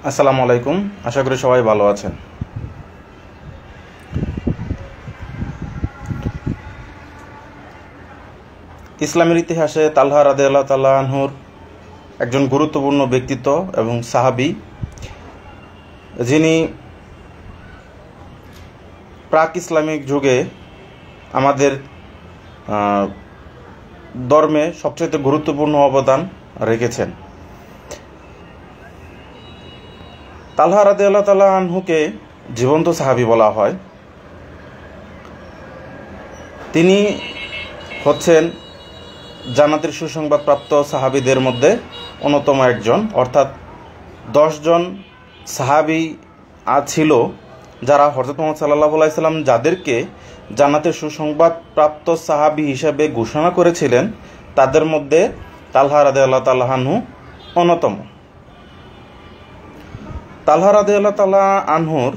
আসসালামু আলাইকুম। আশা করি সবাই ভালো আছেন। ইসলামের ইতিহাসে তালহা রাদিয়াল্লাহু তাআলা আনহুর একজন গুরুত্বপূর্ণ ব্যক্তিত্ব এবং সাহাবী, যিনি প্রাক ইসলামিক যুগে আমাদের ধর্মে সবচেয়ে গুরুত্বপূর্ণ অবদান রেখেছেন। তালহা রাদিয়াল্লাহু তাআলা আনহুকে জীবন্ত সাহাবী বলা হয়। তিনি হচ্ছেন জান্নাতের সুসংবাদপ্রাপ্ত সাহাবীদের মধ্যে অন্যতম একজন, অর্থাৎ 10 জন সাহাবী ছিল যারা হযরত মুহাম্মদ সাল্লাল্লাহু আলাইহি সাল্লাম যাদেরকে জান্নাতের সুসংবাদপ্রাপ্ত সাহাবী হিসেবে ঘোষণা করেছিলেন, তাদের মধ্যে তালহা রাদিয়াল্লাহু তাআলা আনহু অন্যতম। তালহা রাদিয়াল্লাহু তাআলা আনহুর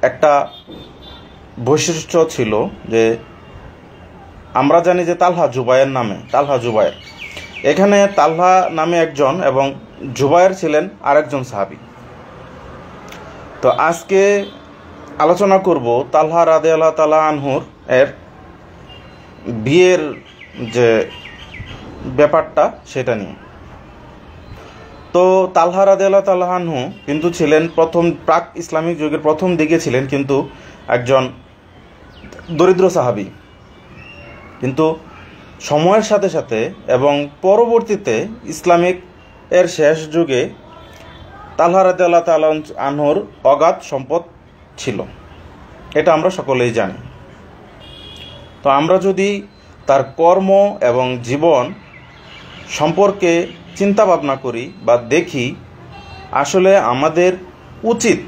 একটা বৈশিষ্ট্য ছিল যে আমরা জানি যে তালহা জুবায়ের। এখানে তালহা নামে একজন এবং জুবায়ের ছিলেন আরেকজন সাহাবী। তো আজকে আলোচনা করব তালহা রাদিয়াল্লাহু তাআলা আনহুর বিয়ের যে ব্যাপারটা সেটা নিয়ে। তো তালহা রাদিয়াল্লাহু তাআলা আনহু কিন্তু ছিলেন প্রাক ইসলামিক যুগের প্রথম দিকে ছিলেন কিন্তু একজন দরিদ্র সাহাবী। কিন্তু সময়ের সাথে সাথে এবং পরবর্তীতে ইসলামিক এর শেষ যুগে তালহা রাদিয়াল্লাহু তাআলা আনহুর অগাধ সম্পদ ছিল, এটা আমরা সকলেই জানি। তো আমরা যদি তার কর্ম এবং জীবন সম্পর্কে চিন্তা ভাবনা করি বা দেখি, আসলে আমাদের উচিত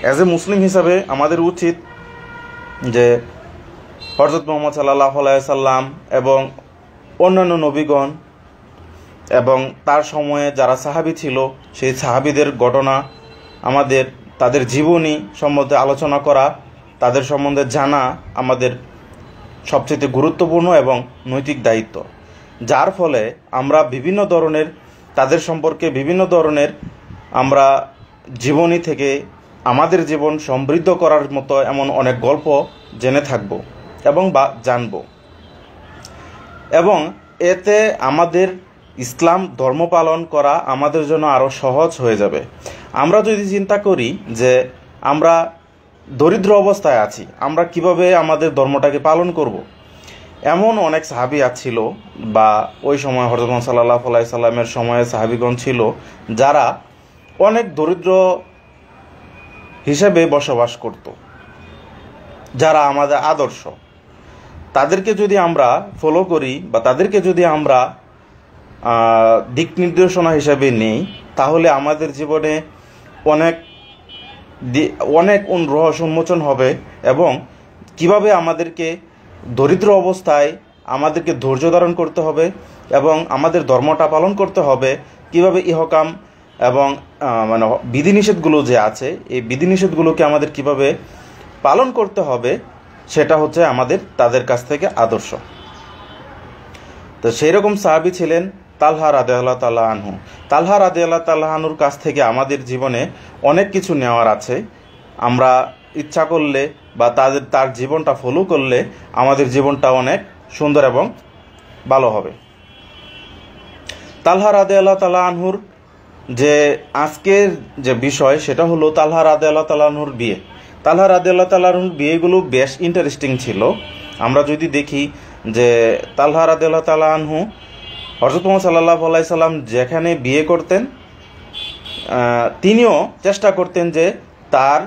অ্যাজ এ মুসলিম হিসাবে আমাদের উচিত যে হযরত মুহাম্মদ সাল্লাল্লাহু আলাইহি সাল্লাম এবং অন্যান্য নবীগণ এবং তার সময়ে যারা সাহাবী ছিল সেই সাহাবীদের ঘটনা, তাদের জীবনী সম্বন্ধে আলোচনা করা, তাদের সম্বন্ধে জানা আমাদের সবচেয়ে গুরুত্বপূর্ণ এবং নৈতিক দায়িত্ব। যার ফলে আমরা তাদের সম্পর্কে বিভিন্ন ধরনের আমরা জীবনী থেকে আমাদের জীবন সমৃদ্ধ করার মতো এমন অনেক গল্প জেনে থাকব এবং জানব, এবং এতে আমাদের ইসলাম ধর্ম পালন করা আমাদের জন্য আরও সহজ হয়ে যাবে। আমরা যদি চিন্তা করি যে আমরা দরিদ্র অবস্থায় আছি, আমরা কিভাবে আমাদের ধর্মটাকে পালন করব, এমন অনেক সাহাবী ছিল বা ওই সময় হযরত মুহাম্মদ সাল্লাল্লাহু আলাইহি সাল্লামের সময়ে সাহাবীগণ ছিল যারা অনেক দরিদ্র হিসেবে বসবাস করত, যারা আমাদের আদর্শ। তাদেরকে যদি আমরা ফলো করি বা তাদেরকে যদি আমরা দিক নির্দেশনা হিসেবে নেই, তাহলে আমাদের জীবনে অনেক রহস্য উন্মোচন হবে এবং কিভাবে আমাদেরকে দরিদ্র অবস্থায় আমাদেরকে ধৈর্য ধারণ করতে হবে এবং আমাদের ধর্মটা পালন করতে হবে, কিভাবে ইহকাম এবং বিধিনিষেধগুলো যে আছে এই বিধিনিষেধগুলোকে আমাদের কিভাবে পালন করতে হবে, সেটা হচ্ছে আমাদের তাদের কাছ থেকে আদর্শ। তো সেই রকম সাহাবী ছিলেন তালহা রাদিয়াল্লাহু তাআলা আনহু। তালহা রাদিয়াল্লাহু তাআলা আনহুর কাছ থেকে আমাদের জীবনে অনেক কিছু নেওয়ার আছে। আমরা ইচ্ছা করলে বা তার জীবনটা ফলো করলে আমাদের জীবনটা অনেক সুন্দর এবং ভালো হবে। তালহা রাদিয়াল্লাহু তাআলা আনহুর যে আজকের যে বিষয় সেটা হলো তালহা রাদিয়াল্লাহু তাআলা আনহুর বিয়ে। তালহা রাদিয়াল্লাহু তাআলা আনহুর বিয়েগুলো বেশ ইন্টারেস্টিং ছিল। আমরা যদি দেখি যে তালহা রাদিয়াল্লাহু তাআলা আনহু হযরত মুহাম্মদ সাল্লাল্লাহু আলাইহি সাল্লাম যেখানে বিয়ে করতেন, তিনিও চেষ্টা করতেন যে তার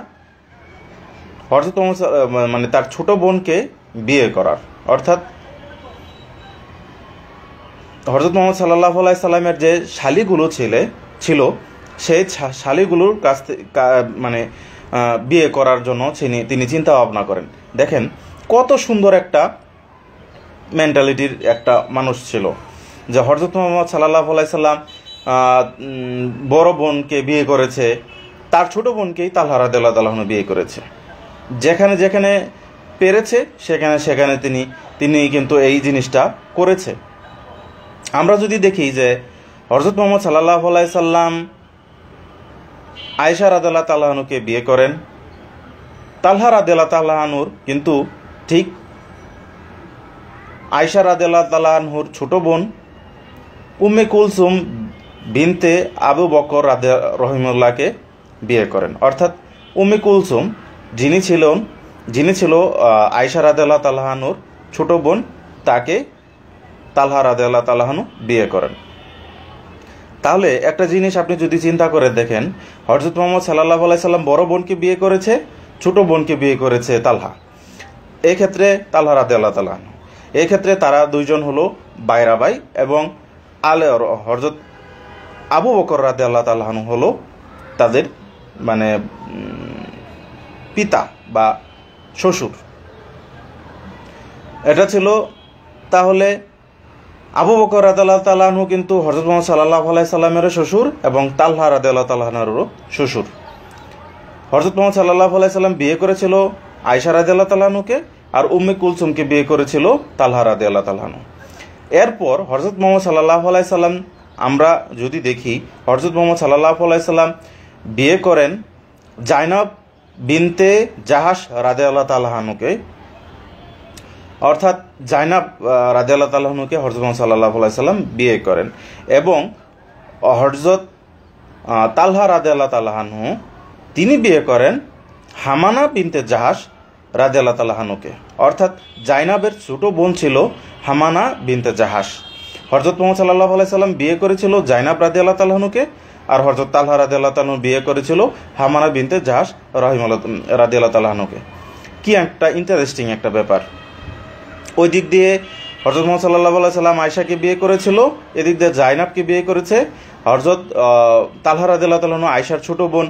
তার ছোট বোনকে বিয়ে করার, অর্থাৎ হযরত মুহাম্মদ সাল্লাল্লাহু আলাইহি সাল্লামের যে শালীগুলো ছিল সেই শালীগুলোর কাছ থেকে বিয়ে করার জন্য তিনি চিন্তা ভাবনা করেন। দেখেন কত সুন্দর একটা মেন্টালিটির একটা মানুষ ছিল যে হযরত মুহাম্মদ সাল্লাল্লাহু আলাইহি সাল্লাম বড় বোনকে বিয়ে করেছে, তার ছোট বোনকেই তালহা রাদিয়াল্লাহু তাআলা আনহু বিয়ে করেছে। যেখানে যেখানে পেরেছে সেখানে তিনি কিন্তু এই জিনিসটা করেছে। আমরা যদি দেখি যে হযরত মুহাম্মদ সাল্লাল্লাহু আলাইহি সাল্লাম আয়েশা রাদিয়াল্লাহু তাআলা আনহুকে বিয়ে করেন। তালহা রাদিয়াল্লাহু তাআলা আনহুর কিন্তু ঠিক আয়েশা রাদিয়াল্লাহু তাআলা আনহুর ছোট বোন উম্মে কুলসুম বিনতে আবু বকর রাহিমাহুল্লাহকে বিয়ে করেন। অর্থাৎ উম্মে কুলসুম যিনি ছিল আয়েশা রাদিয়াল্লাহু তাআলা আনহুর ছোট বোন, তাকে তালহা রাদিয়াল্লাহু তাআলা আনহু বিয়ে করেন। তাহলে একটা জিনিস আপনি যদি চিন্তা করে দেখেন, হযরত মুহাম্মদ সাল্লাল্লাহু আলাইহি সাল্লাম বড় বোনকে বিয়ে করেছে, ছোট বোনকে বিয়ে করেছে তালহা। এই ক্ষেত্রে তালহা রাদিয়াল্লাহু তাআলা আনহু, এই ক্ষেত্রে তারা দুইজন হলো বাইরা ভাই, এবং হযরত আবু বকর রাদিয়াল্লাহু তাআলা আনহু হলো তাদের মানে পিতা বা শ্বশুর। এটা ছিল। তাহলে আবু বকর রাদিয়াল্লাহু তাআলা আনহু কিন্তু হযরত মুহাম্মদ সাল্লাল্লাহু আলাইহি সাল্লামেরও শ্বশুর এবং তালহা রাদিয়াল্লাহু তাআলা আনহুরও শ্বশুর। হযরত মুহাম্মদ সাল্লাল্লাহু আলাইহি সাল্লাম বিয়ে করেছিল আয়েশা রাদিয়াল্লাহু তাআলা আনহুকে, আর উম্মে কুলসুমকে বিয়ে করেছিল তালহা রাদিয়াল্লাহু তাআলা আনহু। এরপর হযরত মুহাম্মদ সাল্লাল্লাহু আলাইহি সাল্লাম আমরা যদি দেখি, হযরত মুহাম্মদ সাল্লাল্লাহু আলাইহি সাল্লাম বিয়ে করেন জাইনাব বিনতে জাহাশ রাদিয়াল্লাহু তাআলা আনহুকে। অর্থাৎ জাইনাব রাদিয়াল্লাহু তাআলা আনহুকে হযরত মুহাম্মদ সাল্লাল্লাহু আলাইহি সাল্লাম বিয়ে করেন, এবং হযরত তালহা রাদিয়াল্লাহু তাআলা আনহু তিনি বিয়ে করেন হামানা বিনতে জাহাশ রাদিয়াল্লাহু তাআলা আনহুকে। অর্থাৎ জাইনাবের ছোট বোন ছিল হামানা বিনতে জাহাশ। হযরত মুহাম্মদ সাল্লাল্লাহু আলাইহি সাল্লাম বিয়ে করেছিল জাইনাব রাদিয়াল্লাহু তাআলা আনহুকে, আর হযরত তালহা রাদিয়াল্লাহু তাআলা আনহু বিয়ে করেছিল হামানা বিনতে জাহাশ রাদিয়াল্লাহু তাআলা আনহুকে। কি একটা ইন্টারেস্টিং একটা ব্যাপার। ওই দিক দিয়ে হযরত মুহাম্মদ সাল্লাল্লাহু আলাইহি সাল্লাম আয়েশাকে বিয়ে করেছিল, এদিক দিয়ে জাইনাবকে বিয়ে করেছে হযরত তালহা রাদিয়াল্লাহু তাআলা আনহু আয়েশার ছোট বোন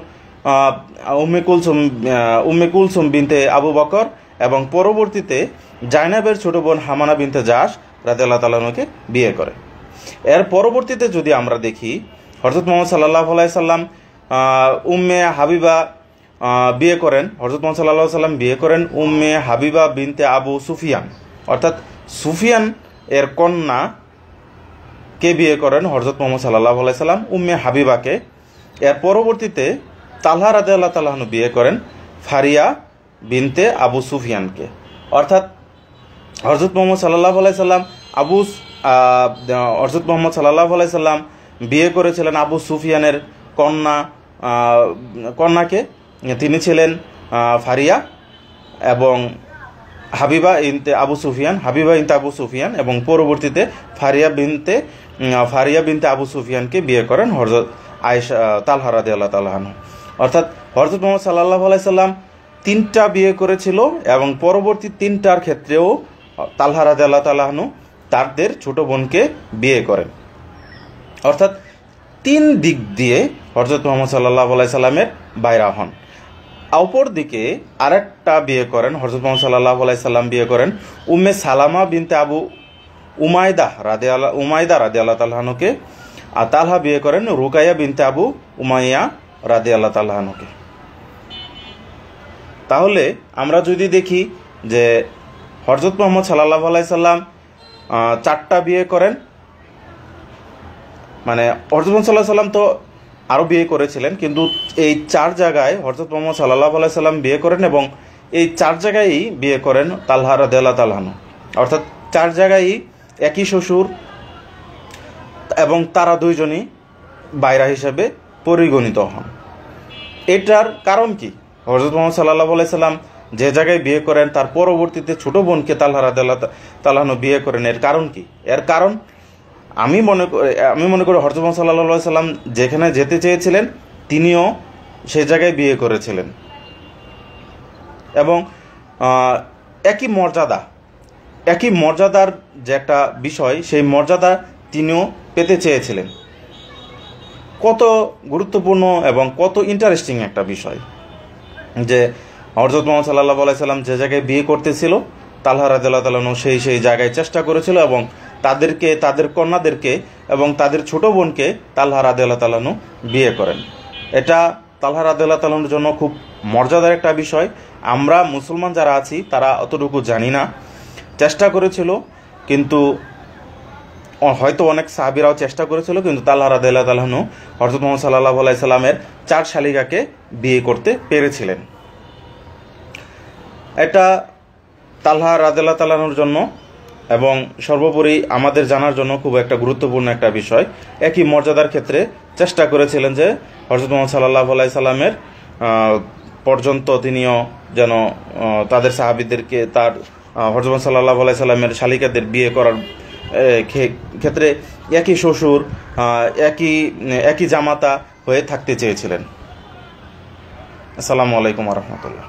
উম্মে কুলসুম বিনতে আবু বকর, এবং পরবর্তীতে জাইনাবের ছোট বোন হামানা বিনতে জাহাশ রাদিয়াল্লাহু তাআলা আনহুকে বিয়ে করে। এর পরবর্তীতে যদি আমরা দেখি, হযরত মুহাম্মদ সাল্লাল্লাহু আলাইহি সাল্লাম উম্মে হাবিবা বিয়ে করেন। হযরত মুহাম্মদ সাল্লাল্লাহু আলাইহি সাল্লাম বিয়ে করেন উম্মে হাবিবা বিনতে আবু সুফিয়ান, অর্থাৎ সুফিয়ান এর কন্যা কে বিয়ে করেন হযরত মুহাম্মদ সাল্লাল্লাহু আলাইহি সাল্লাম উম্মে হাবিবাকে। এর পরবর্তীতে তালহা রাদিয়াল্লাহু তাআলা আনহু বিয়ে করেন ফারিয়া বিনতে আবু সুফিয়ানকে। অর্থাৎ হযরত মুহাম্মদ সাল্লাল্লাহু আলাইহি সাল্লাম হযরত মুহাম্মদ সাল্লাল্লাহু আলাইহি সাল্লাম বিয়ে করেছিলেন আবু সুফিয়ানের কন্যাকে। তিনি ছিলেন ফারিয়া এবং হাবিবা ইনতে আবু সুফিয়ান, এবং পরবর্তীতে ফারিয়া বিনতে আবু সুফিয়ানকে বিয়ে করেন হযরত আয়েশা তালহা রাদিয়াল্লাহু তাআলা আনহু। অর্থাৎ হযরত মুহাম্মদ সাল্লাল্লাহু আলাইহি সাল্লাম 3টা বিয়ে করেছিল, এবং পরবর্তী 3টার ক্ষেত্রেও তালহা রাদিয়াল্লাহু তাআলা আনহু তাদের ছোট বোনকে বিয়ে করেন। অর্থাৎ 3 দিক দিয়ে হযরত মুহাম্মদ সাল্লাল্লাহু আলাইহি সাল্লামের বাইরা হন। অপর দিকে আরেকটা বিয়ে করেন হযরত মুহাম্মদ সাল্লাল্লাহু আলাইহি সাল্লাম বিয়ে করেন উম্মে সালামা বিনতে আবু উমাইদা রাদিয়াল্লাহু তাআলা আনহুকে, আর তালহা বিয়ে করেন রুকাইয়া বিনতে আবু উমাইয়া রাদিয়াল্লাহু তাআলা আনহুকে। তাহলে আমরা যদি দেখি যে হযরত মুহাম্মদ সাল্লাল্লাহু আলাইহি সাল্লাম 4টা বিয়ে করেন, মানে হযরত মুহাম্মদ সাল্লাল্লাহু আলাইহি সাল্লাম তো আরও বিয়ে করেছিলেন, কিন্তু এই 4 জায়গায় হযরত মুহাম্মদ সাল্লাল্লাহু আলাইহি সাল্লাম বিয়ে করেন, এবং এই 4 জায়গায়ই বিয়ে করেন তালহা রাদিয়াল্লাহু তাআলা আনহু। অর্থাৎ 4 জায়গায়ই একই শ্বশুর, এবং তারা দুইজনই বাইরা হিসেবে পরিগণিত হন। এটার কারণ কি? হযরত মুহাম্মদ সাল্লাল্লাহু আলাইহি সাল্লাম যে জায়গায় বিয়ে করেন তার পরবর্তীতে ছোট বোনকে তালহা রাদিয়াল্লাহু তাআলা আনহু বিয়ে করেন। এর কারণ কি? এর কারণ আমি মনে করি হযরত মুহাম্মদ সাল্লাল্লাহু আলাইহি সাল্লাম যেখানে যেতে চেয়েছিলেন তিনিও সে জায়গায় বিয়ে করেছিলেন, এবং একই মর্যাদার যে একটা বিষয়, সেই মর্যাদা তিনিও পেতে চেয়েছিলেন। কত গুরুত্বপূর্ণ এবং কত ইন্টারেস্টিং একটা বিষয় যে হযরত মুহাম্মদ সাল্লাল্লাহু আলাইহি সাল্লাম যে জায়গায় বিয়ে করতেছিল তালহা রাদিয়াল্লাহু তাআলা আনহু সেই জায়গায় চেষ্টা করেছিল, এবং তাদের কন্যাদেরকে এবং তাদের ছোট বোনকে তালহা রাদিয়াল্লাহু তাআলা আনহু বিয়ে করেন। এটা তালহা রাদিয়াল্লাহু তাআলা আনহুর জন্য খুব মর্যাদার একটা বিষয়। আমরা মুসলমান যারা আছি তারা অতটুকু জানি না। চেষ্টা করেছিল, কিন্তু হয়তো অনেক সাহাবীরাও চেষ্টা করেছিল, কিন্তু তালহা রাদিয়াল্লাহু তাআলা আনহু হযরত মুহাম্মদ সাল্লাল্লাহু আলাইহি সাল্লামের 4 শালিকাকে বিয়ে করতে পেরেছিলেন। এটা তালহা রাদিয়াল্লাহু তাআলা আনহুর জন্য এবং সর্বোপরি আমাদের জানার জন্য খুব একটা গুরুত্বপূর্ণ একটা বিষয়। একই মর্যাদার ক্ষেত্রে চেষ্টা করেছিলেন যে হযরত মুহাম্মদ সাল্লাল্লাহু আলাইহি সাল্লামের পর্যন্ত তিনিও যেন তাদের সাহাবীদেরকে তার হযরত মুহাম্মদ সাল্লাল্লাহু আলাইহি সাল্লামের শালিকাদের বিয়ে করার ক্ষেত্রে একই শ্বশুর, একই জামাতা হয়ে থাকতে চেয়েছিলেন। আসসালামু আলাইকুম ওয়া রাহমাতুল্লাহ।